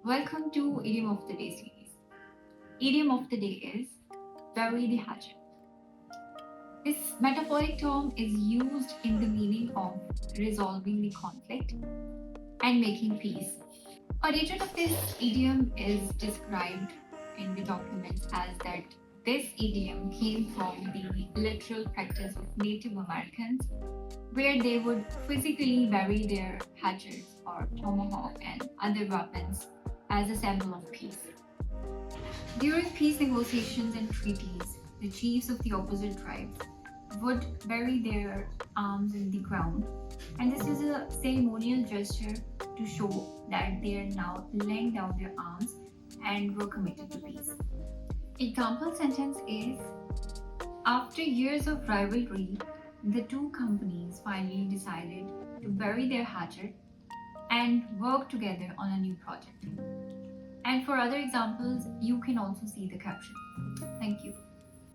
Welcome to Idiom of the Day series. Idiom of the day is bury the hatchet. This metaphoric term is used in the meaning of resolving the conflict and making peace. Origin of this idiom is described in the documents as that this idiom came from the literal practice of Native Americans, where they would physically bury their hatchets or tomahawk and other weapons as a symbol of peace. During peace negotiations and treaties, the chiefs of the opposite tribes would bury their arms in the ground, and this is a ceremonial gesture to show that they are now laying down their arms and were committed to peace. Example sentence is: after years of rivalry, the two companies finally decided to bury their hatchet and work together on a new project. And for other examples, you can also see the caption. Thank you.